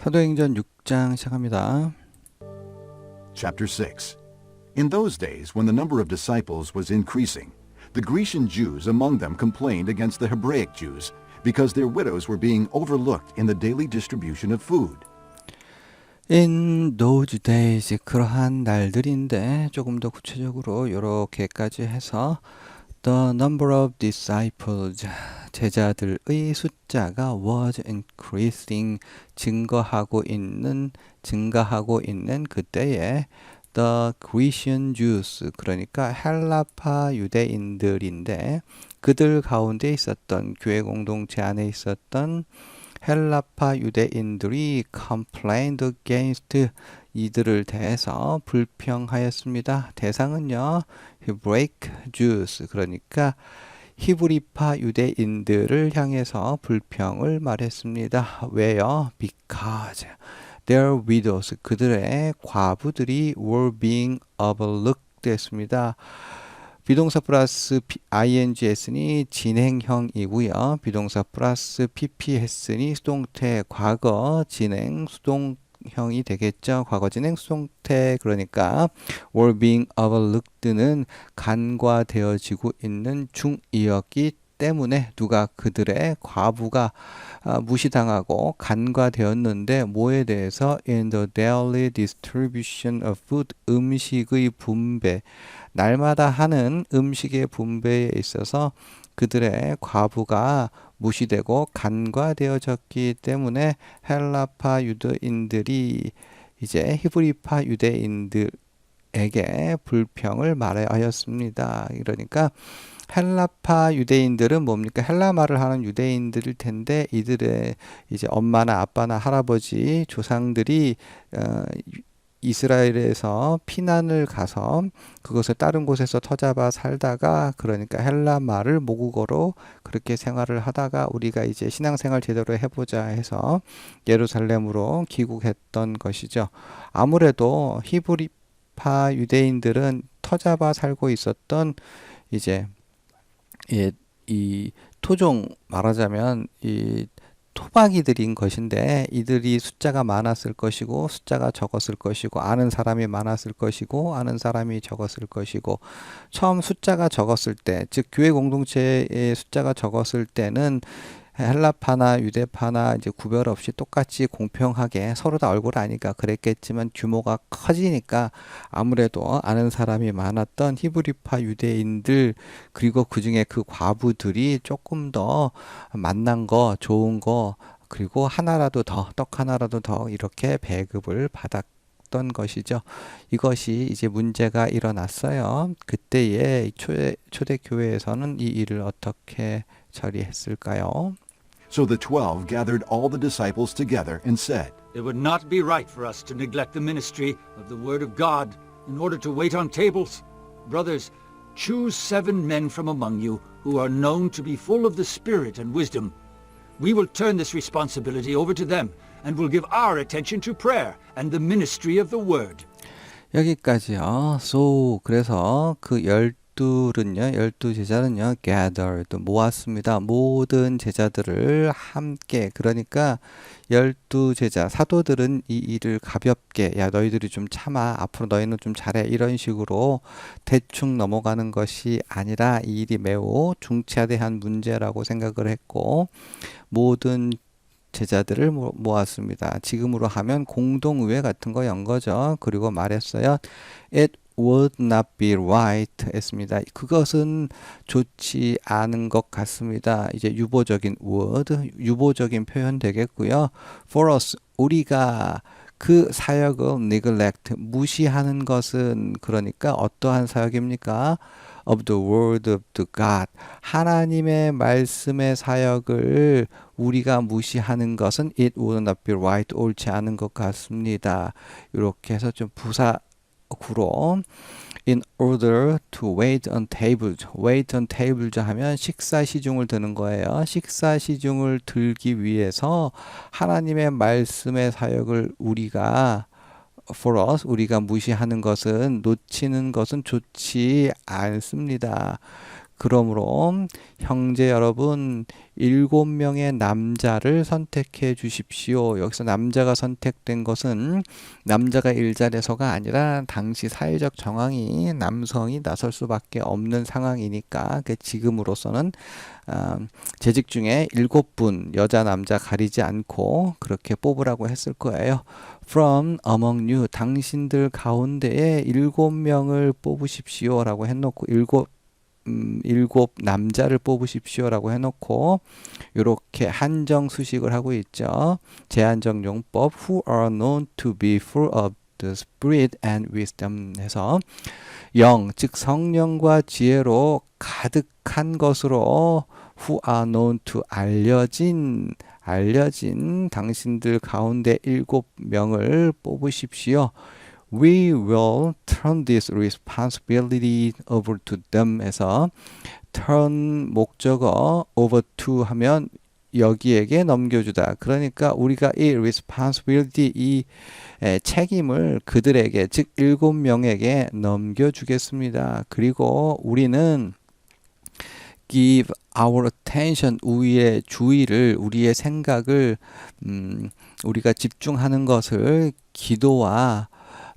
사도행전 6장 시작합니다. Chapter 6. In those days, when the number of disciples was increasing, the Grecian Jews among them complained against the Hebraic Jews, because their widows were being overlooked in the daily distribution of food. In those days, 그러한 날들인데 조금 더 구체적으로 이렇게까지 해서 The number of disciples, 제자들의 숫자가 was increasing, 증가하고 있는 그때에 The Grecian Jews, 그러니까 헬라파 유대인들인데 그들 가운데 있었던 교회 공동체 안에 있었던 헬라파 유대인들이 complained against, 이들을 대해서 불평하였습니다. 대상은요, Hebraic Jews, 그러니까 히브리파 유대인들을 향해서 불평을 말했습니다. 왜요? Because their widows, 그들의 과부들이 were being overlooked 했습니다. 비동사 플러스 ing 했으니 진행형이고요. 비동사 플러스 pp 했으니 수동태 과거 진행 수동형이 되겠죠. 과거 진행 수동태, 그러니까 were being overlooked는 간과되어지고 있는 중이었기 때문에 누가 그들의 과부가 무시당하고 간과되었는데 뭐에 대해서 in the daily distribution of food, 음식의 분배, 날마다 하는 음식의 분배에 있어서 그들의 과부가 무시되고 간과되어졌기 때문에 헬라파 유대인들이 이제 히브리파 유대인들에게 불평을 말하였습니다. 그러니까 헬라파 유대인들은 뭡니까? 헬라말을 하는 유대인들일 텐데 이들의 이제 엄마나 아빠나 할아버지 조상들이 이스라엘에서 피난을 가서 그것을 다른 곳에서 터잡아 살다가, 그러니까 헬라말을 모국어로 그렇게 생활을 하다가 우리가 이제 신앙생활 제대로 해보자 해서 예루살렘으로 귀국했던 것이죠. 아무래도 히브리파 유대인들은 터잡아 살고 있었던 이제 이 토종, 말하자면 이 토박이들인 것인데 이들이 숫자가 많았을 것이고 숫자가 적었을 것이고 아는 사람이 많았을 것이고 아는 사람이 적었을 것이고, 처음 숫자가 적었을 때, 즉 교회 공동체의 숫자가 적었을 때는 헬라파나 유대파나 이제 구별 없이 똑같이 공평하게 서로 다 얼굴 아니까 그랬겠지만 규모가 커지니까 아무래도 아는 사람이 많았던 히브리파 유대인들, 그리고 그중에 그 과부들이 조금 더 만난 거, 좋은 거, 그리고 하나라도 더, 떡 하나라도 더 이렇게 배급을 받았던 것이죠. 이것이 이제 문제가 일어났어요. 그때의 초대교회에서는 이 일을 어떻게 처리했을까요? So the 12 gathered all the disciples together and said, It would not be right for us to neglect the ministry of the Word of God in order to wait on tables. Brothers, choose 7 men from among you who are known to be full of the Spirit and wisdom. We will turn this responsibility over to them and will give our attention to prayer and the ministry of the Word. 여기까지요. So, 그래서 그 12 제자는요, gathered, 모았습니다. 모든 제자들을 함께, 그러니까 12제자, 사도들은 이 일을 가볍게, 야, 너희들이 좀 참아, 앞으로 너희는 좀 잘해, 이런 식으로 대충 넘어가는 것이 아니라 이 일이 매우 중차대한 문제라고 생각을 했고, 모든 제자들을 모았습니다. 지금으로 하면 공동의회 같은 거 연 거죠. 그리고 말했어요. It would not be right 했습니다. 그것은 좋지 않은 것 같습니다. 이제 유보적인 word, 유보적인 표현 되겠고요. For us, 우리가 그 사역을 neglect, 무시하는 것은, 그러니까 어떠한 사역입니까? Of the word of the God, 하나님의 말씀의 사역을 우리가 무시하는 것은 it would not be right, 옳지 않은 것 같습니다. 이렇게 해서 좀 부사구로 in order to wait on tables, wait on tables 하면 식사 시중을 드는 거예요. 식사 시중을 들기 위해서 하나님의 말씀의 사역을 우리가 for us, 우리가 무시하는 것은, 놓치는 것은 좋지 않습니다. 그러므로 형제 여러분 7명의 남자를 선택해 주십시오. 여기서 남자가 선택된 것은 남자가 일자리에서가 아니라 당시 사회적 정황이 남성이 나설 수밖에 없는 상황이니까 그 지금으로서는 재직 중에 7분 여자 남자 가리지 않고 그렇게 뽑으라고 했을 거예요. From among you 당신들 가운데에 7명을 뽑으십시오 라고 해놓고 일곱 남자를 뽑으십시오라고 해놓고 이렇게 한정 수식을 하고 있죠. 제한적 용법 who are known to be full of the spirit and wisdom 해서 영, 즉 성령과 지혜로 가득한 것으로 who are known to 알려진 당신들 가운데 7명을 뽑으십시오. We will turn this responsibility over to them 해서 turn 목적어 over to 하면 여기에게 넘겨주다. 그러니까 우리가 이 responsibility 이 책임을 그들에게 즉 7명에게 넘겨주겠습니다. 그리고 우리는 give our attention 우리의 주의를 우리의 생각을 우리가 집중하는 것을 기도와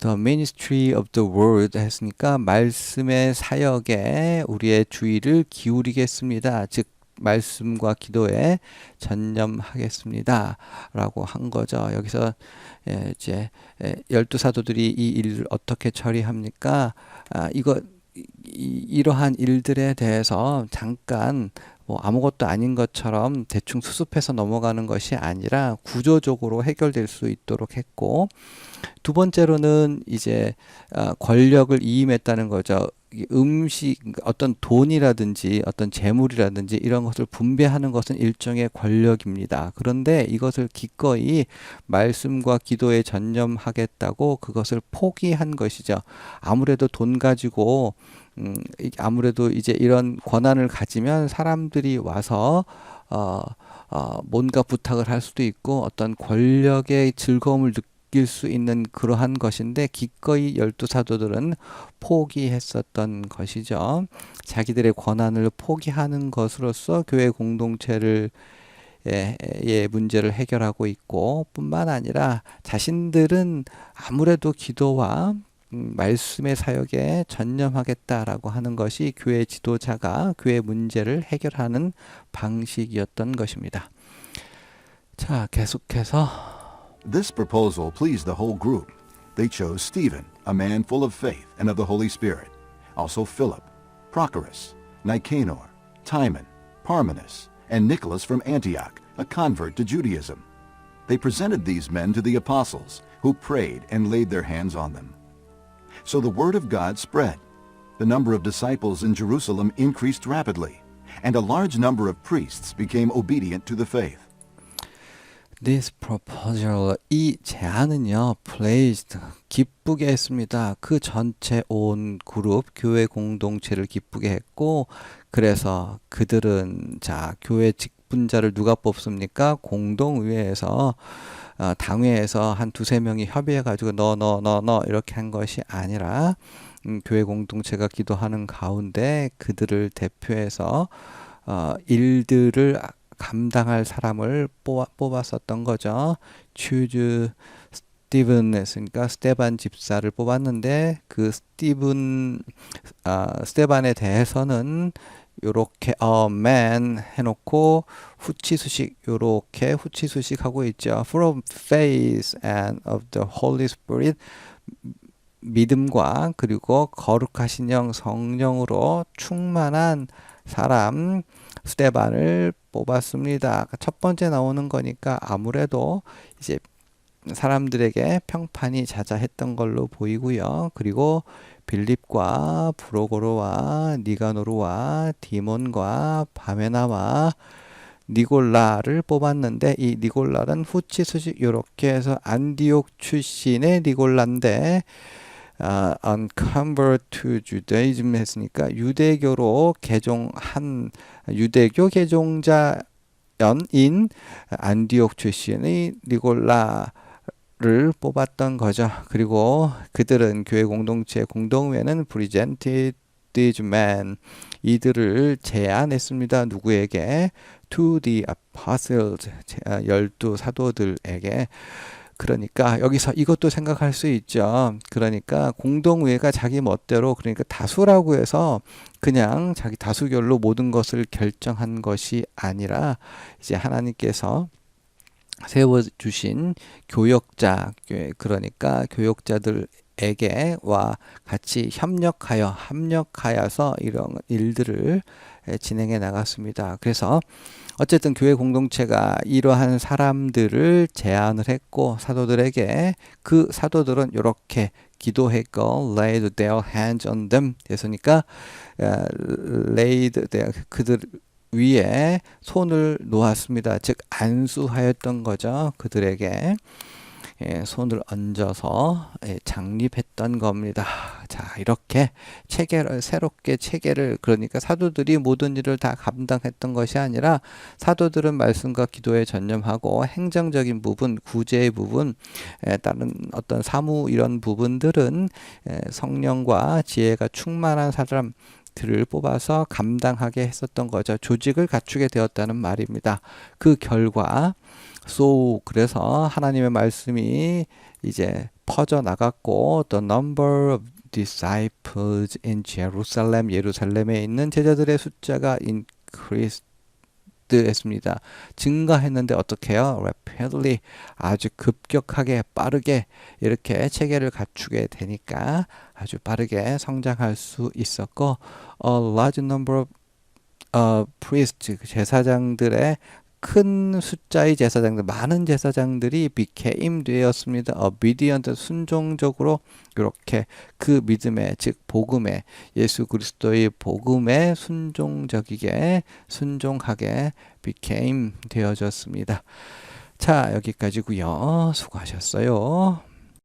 The ministry of the word 했으니까 말씀의 사역에 우리의 주의를 기울이겠습니다. 즉 말씀과 기도에 전념하겠습니다. 라고 한 거죠. 여기서 이제 12사도들이 이 일을 어떻게 처리합니까? 이러한 일들에 대해서 잠깐 뭐 아무것도 아닌 것처럼 대충 수습해서 넘어가는 것이 아니라 구조적으로 해결될 수 있도록 했고, 두 번째로는 이제 권력을 이임했다는 거죠. 음식, 어떤 돈이라든지 어떤 재물이라든지 이런 것을 분배하는 것은 일종의 권력입니다. 그런데 이것을 기꺼이 말씀과 기도에 전념하겠다고 그것을 포기한 것이죠. 아무래도 돈 가지고 아무래도 이제 이런 권한을 가지면 사람들이 와서 뭔가 부탁을 할 수도 있고 어떤 권력의 즐거움을 느낄 수 있는 그러한 것인데 기꺼이 12사도들은 포기했었던 것이죠. 자기들의 권한을 포기하는 것으로써 교회 공동체를 의 문제를 해결하고 있고 뿐만 아니라 자신들은 아무래도 기도와 말씀의 사역에 전념하겠다라고 하는 것이 교회 지도자가 교회 문제를 해결하는 방식이었던 것입니다. 자, 계속해서 This proposal pleased the whole group. They chose Stephen, a man full of faith and of the Holy Spirit, also Philip, Prochorus, Nicanor, Timon, Parmenas, and Nicholas from Antioch, a convert to Judaism. They presented these men to the apostles, who prayed and laid their hands on them. So the word of God spread. The number of disciples in Jerusalem increased rapidly, and a large number of priests became obedient to the faith. This proposal, 이 제안은요, pleased, 기쁘게 했습니다. 그 전체 온 그룹, 교회 공동체를 기쁘게 했고, 그래서 그들은, 자, 교회 직분자를 누가 뽑습니까? 공동의회에서, 당회에서 한 두세 명이 협의해가지고 너 이렇게 한 것이 아니라, 교회 공동체가 기도하는 가운데 그들을 대표해서, 일들을 감당할 사람을 뽑았었던 거죠. choose 스티븐 했으니까 스테반 집사를 뽑았는데 그 스테반에 대해서는 요렇게 man 해놓고 요렇게 후치수식 하고 있죠. full of faith and of the Holy Spirit 믿음과 그리고 거룩하신 영 성령으로 충만한 사람 스테반을 뽑았습니다. 첫 번째 나오는 거니까 아무래도 이제 사람들에게 평판이 자자했던 걸로 보이고요. 그리고 빌립과 브로고로와 니가노르와 디몬과 바메나와 니골라를 뽑았는데 이 니골라는 후치수식 이렇게 해서 안디옥 출신의 니골라인데 unconvert to Judaism 했으니까 유대교로 개종한 유대교 개종자연인 안디옥 출신의 니골라를 뽑았던 거죠. 그리고 그들은 교회 공동체 공동회는 presented these men. 이들을 제안했습니다. 누구에게? To the apostles. 12 사도들에게. 그러니까 여기서 이것도 생각할 수 있죠. 그러니까 공동의회가 자기 멋대로, 그러니까 다수라고 해서 그냥 자기 다수결로 모든 것을 결정한 것이 아니라 이제 하나님께서 세워주신 교역자, 그러니까 교역자들에게와 같이 합력하여서 이런 일들을 진행해 나갔습니다. 그래서 어쨌든 교회 공동체가 이러한 사람들을 제안을 했고 사도들에게, 그 사도들은 이렇게 기도했고 laid their hands on them 됐으니까 laid their, 그들 위에 손을 놓았습니다. 즉 안수하였던 거죠. 그들에게 손을 얹어서 장립했던 겁니다. 자, 이렇게 새롭게 체계를, 그러니까 사도들이 모든 일을 다 감당했던 것이 아니라 사도들은 말씀과 기도에 전념하고 행정적인 부분, 구제의 부분, 다른 어떤 사무 이런 부분들은 성령과 지혜가 충만한 사람 들을 뽑아서 감당하게 했었던 거죠. 조직을 갖추게 되었다는 말입니다. 그 결과 그래서 하나님의 말씀이 이제 퍼져 나갔고 the number of disciples in Jerusalem, 예루살렘에 있는 제자들의 숫자가 increased 했습니다. 증가했는데 어떻게 해요? rapidly, 아주 급격하게 빠르게 이렇게 체계를 갖추게 되니까 아주 빠르게 성장할 수 있었고 a large number of priests, 제사장들의 큰 숫자의 제사장들, 많은 제사장들이 became 되었습니다. obedient, 순종적으로 이렇게 그 믿음에, 즉 복음에, 예수 그리스도의 복음에 순종하게 became 되어졌습니다. 자, 여기까지고요. 수고하셨어요.